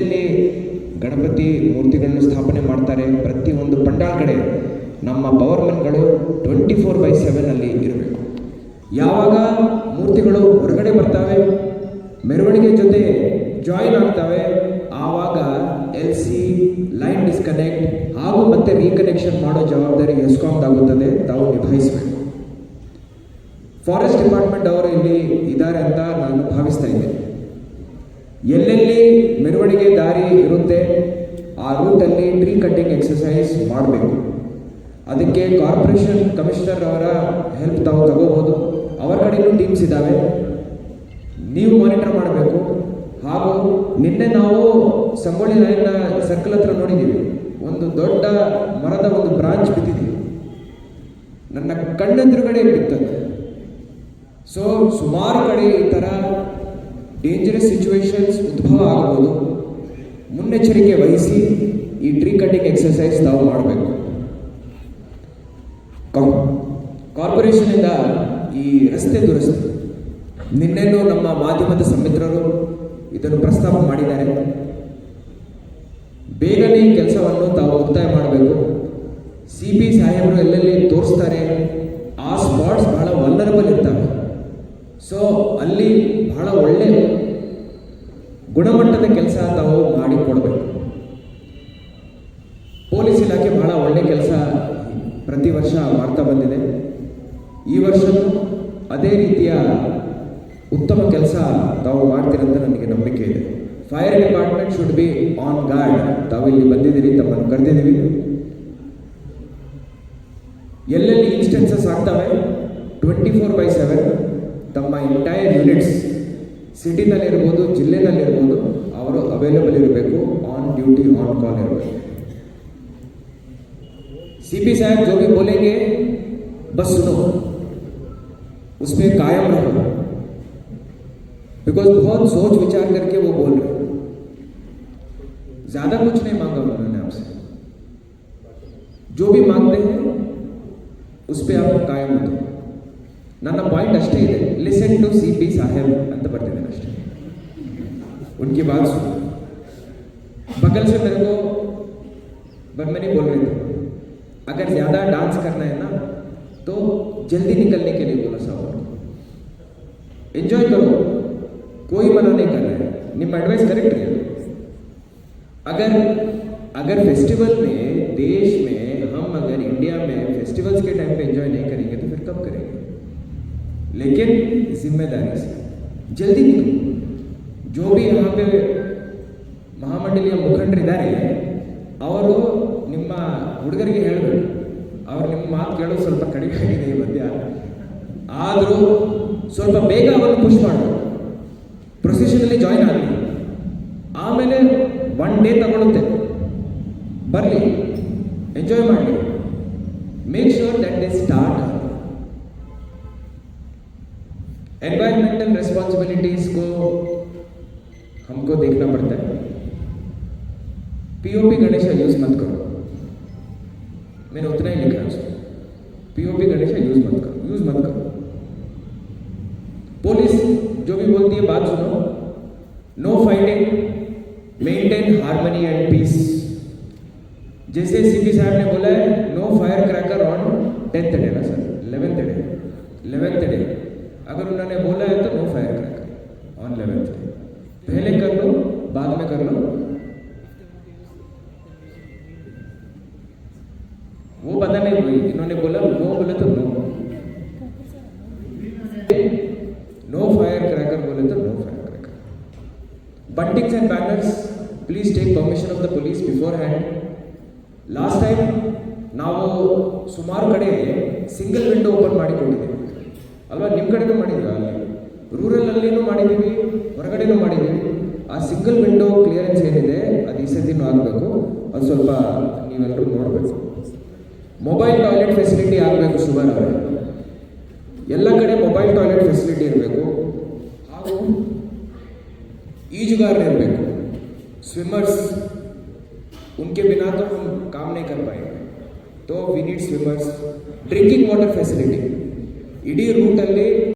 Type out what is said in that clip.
ಎಲ್ಲೆಲ್ಲಿ ಗಣಪತಿ ಮೂರ್ತಿಗಳನ್ನು ಸ್ಥಾಪನೆ ಮಾಡ್ತಾರೆ ಪ್ರತಿಯೊಂದು ಪಂಡಾಲ್ ಕಡೆ ನಮ್ಮ ಪವರ್ಮನ್ಗಳು 24/7 ಅಲ್ಲಿ ಇರಬೇಕು. ಯಾವಾಗ ಮೂರ್ತಿಗಳು ಹೊರಗಡೆ ಬರ್ತವೆ, ಮೆರವಣಿಗೆ ಜೊತೆ ಜಾಯಿನ್ ಆಗ್ತವೆ, ಆವಾಗ LC ಲೈನ್ ಡಿಸ್ಕನೆಕ್ಟ್ ಹಾಗೂ ಮತ್ತೆ ರೀಕನೆಕ್ಷನ್ ಮಾಡೋ ಜವಾಬ್ದಾರಿ ಎಸ್ಕಾಂದಾಗುತ್ತದೆ, ತಾವು ನಿಭಾಯಿಸಬೇಕು. ಫಾರೆಸ್ಟ್ ಡಿಪಾರ್ಟ್ಮೆಂಟ್ ಅವರು ಇಲ್ಲಿ ಇದ್ದಾರೆ ಅಂತ ನಾನು ಭಾವಿಸ್ತಾ ಇದ್ದೇನೆ. ಎಲ್ಲೆಲ್ಲಿ ಮೆರವಣಿಗೆ ದಾರಿ ಇರುತ್ತೆ ಆ ರೂಟಲ್ಲಿ ಟ್ರೀ ಕಟ್ಟಿಂಗ್ ಎಕ್ಸಸೈಸ್ ಮಾಡಬೇಕು. ಅದಕ್ಕೆ ಕಾರ್ಪೊರೇಷನ್ ಕಮಿಷನರ್ ಅವರ ಹೆಲ್ಪ್ ತಾವು ತಗೋಬೋದು. ಅವರ ಕಡೆಯೂ ಟೀಮ್ಸ್ ಇದ್ದಾವೆ, ನೀವು ಮಾನಿಟರ್ ಮಾಡಬೇಕು. ಹಾಗೂ ನಿನ್ನೆ ನಾವು ಸಂಗೊಳ್ಳಿ ಲೈನ್ನ ಸರ್ಕಲ್ ಹತ್ರ ನೋಡಿದ್ದೀವಿ, ಒಂದು ದೊಡ್ಡ ಮರದ ಒಂದು ಬ್ರಾಂಚ್ ಬಿದ್ದಿದೆ, ನನ್ನ ಕಣ್ಣೆದುರುಗಡೆ ಬಿತ್ತದು. ಸೊ ಸುಮಾರು ಕಡೆ ಈ ಥರ ಡೇಂಜರಸ್ ಸಿಚುವೇಶನ್ಸ್ ಉದ್ಭವ ಆಗಬಹುದು. ಮುನ್ನೆಚ್ಚರಿಕೆ ವಹಿಸಿ ಈ ಟ್ರೀ ಕಟ್ಟಿಂಗ್ ಎಕ್ಸಸೈಸ್ ತಾವು ಮಾಡಬೇಕು. ಕಾರ್ಪೊರೇಷನಿಂದ ಈ ರಸ್ತೆ ದುರಸ್ತಿ ನಿನ್ನೆನೂ ನಮ್ಮ ಮಾಧ್ಯಮದ ಸಮಿತ್ರರು ಇದನ್ನು ಪ್ರಸ್ತಾಪ ಮಾಡಿದ್ದಾರೆ. ಬೇಗನೆ ಈ ಕೆಲಸವನ್ನು ತಾವು ಮುಕ್ತಾಯ ಮಾಡಬೇಕು. CP ಸಾಹೇಬರು ಎಲ್ಲೆಲ್ಲಿ ತೋರಿಸ್ತಾರೆ ಆ ಸ್ಪಾಟ್ಸ್ ಬಹಳ ವಲ್ನರಬಲ್ ಇರ್ತವೆ. ಸೊ ಅಲ್ಲಿ ಬಹಳ ಒಳ್ಳೆ ಗುಣಮಟ್ಟದ ಕೆಲಸ ತಾವು ಮಾಡಿಕೊಡ್ಬೇಕು. ಪೊಲೀಸ್ ಇಲಾಖೆ ಬಹಳ ಒಳ್ಳೆ ಕೆಲಸ ಪ್ರತಿ ವರ್ಷ ಮಾಡ್ತಾ ಬಂದಿದೆ. ಈ ವರ್ಷವೂ ಅದೇ ರೀತಿಯ ಉತ್ತಮ ಕೆಲಸ ತಾವು ಮಾಡ್ತೀರಂತ ನನಗೆ ನಂಬಿಕೆ ಇದೆ. Fire department should be on guard. ತಾವು ಇಲ್ಲಿ ಬಂದಿದ್ದೀರಿ, ತಮ್ಮನ್ನು ಕರೆದಿದ್ದೀವಿ. ಎಲ್ಲೆಲ್ಲಿ ಇನ್ಸ್ಟೆನ್ಸಸ್ ಆಗ್ತವೆ 24/7 ತಮ್ಮ ಎಂಟೈರ್ ಯೂನಿಟ್ಸ್ ಸಿಟಿನಲ್ಲಿರ್ಬೋದು, ಜಿಲ್ಲೆನಲ್ಲಿರ್ಬೋದು, ಅವರು ಅವೈಲೇಬಲ್ ಇರಬೇಕು, ಆನ್ ಡ್ಯೂಟಿ, ಆನ್ ಕಾಲ್ ಇರಬೇಕು. CP साहब जो भी बोलेंगे बस सुनो, उस पर कायम रहो, बिकॉज बहुत सोच विचार करके वो बोल रहे. ज्यादा कुछ नहीं मांगा उन्होंने आपसे, जो भी मांगते हैं उस पर आप कायम हो. ನನ್ನ ಪಾಯಿಂಟ್ ಅಷ್ಟೇ ಇದೆ, ಲಿಸನ್ ಟು CP साहब ಅಂತ ಬರ್ತಿದ್ದೇನೆ ಅಷ್ಟೇ. उनकी बात सुनो. बगल से मेरे को बर्मनी बोल रहे थे, अगर ज़्यादा डांस करना है ना तो जल्दी निकलने के लिए बोला साहब. एंजॉय करो, कोई मना नहीं कर रहा है. निम एडवाइस करेक्ट है. अगर फेस्टिवल में, देश में हम अगर इंडिया में फेस्टिवल्स के टाइम पे एंजॉय नहीं करेंगे तो फिर कब करेंगे? लेकिन जिम्मेदारी से जल्दी निकलो. जो भी यहाँ पे ಮಹಾಮಂಡಲಿಯ ಮುಖಂಡರಿದ್ದಾರೆ ಅವರು ನಿಮ್ಮ ಹುಡುಗರಿಗೆ ಹೇಳಬೇಕು, ಅವ್ರು ನಿಮ್ಮ ಮಾತು ಕೇಳೋದು ಸ್ವಲ್ಪ ಕಡಿಮೆ ಆಗಿದೆ ಈ ಮಧ್ಯ. ಆದರೂ ಸ್ವಲ್ಪ ಬೇಗ ಅವರನ್ನು ಪುಷ್ ಮಾಡಬೇಕು. ಪ್ರೊಸೆಷನಲ್ಲಿ ಜಾಯಿನ್ ಆಗಲಿ, ಆಮೇಲೆ 1 ಡೇ ತಗೊಳುತ್ತೆ, ಬರಲಿ, ಎಂಜಾಯ್ ಮಾಡಲಿ. Make sure that they start. Environmental responsibilities को हमको देखना पड़ता है. POP गणेश यूज मत करो, मैंने उतना ही लिखा है उसको. POP गणेश यूज मत करो. पुलिस जो भी बोलती है बात सुनो. No fighting, maintain harmony and peace. जैसे CP साहब ने बोला है, no fire cracker on 10th day ना सर, 11th डे. अगर उन्होंने बोला है तो no fire cracker on 11th day. पहले कर लो, बाद में कर लो. वो पता नहीं हुई, इन्होंने बोला नो, बोले तो नो. नो फायर क्रैकर बोले तो no fire cracker. Buntings and banners, please take permission of the police beforehand. Last time ನಾವು ಸುಮಾರು ಕಡೆ ಸಿಂಗಲ್ ವಿಂಡೋ ಓಪನ್ ಮಾಡಿಕೊಂಡಿದ್ದೀವಿ ಅಲ್ವಾ? ನಿಮ್ಮ ಕಡೆನೂ ಮಾಡಿದ್ದೀವಿ, ಅಲ್ಲಿ ರೂರಲಲ್ಲಿನೂ ಮಾಡಿದ್ದೀವಿ, ಹೊರಗಡೆನೂ ಮಾಡಿದ್ದೀವಿ. ಆ ಸಿಂಗಲ್ ವಿಂಡೋ ಕ್ಲಿಯರೆನ್ಸ್ ಏನಿದೆ ಅದು ಈ ಸತಿನೂ ಆಗಬೇಕು. ಅದು ಸ್ವಲ್ಪ ನೀವೆಲ್ಲರೂ ನೋಡಬೇಕು. ಮೊಬೈಲ್ ಟಾಯ್ಲೆಟ್ ಫೆಸಿಲಿಟಿ ಆಗಬೇಕು ಶುಗರ್ ಅವರೇ. ಎಲ್ಲ ಕಡೆ ಮೊಬೈಲ್ ಟಾಯ್ಲೆಟ್ ಫೆಸಿಲಿಟಿ ಇರಬೇಕು. ಹಾಗೂ ಈಜುಗಾರರು ಇರಬೇಕು, ಸ್ವಿಮ್ಮರ್ಸ್. उनके बिना तो हम काम नहीं कर पाएंगे, तो we need swimmers. Drinking water facility इडी रूट अल्ली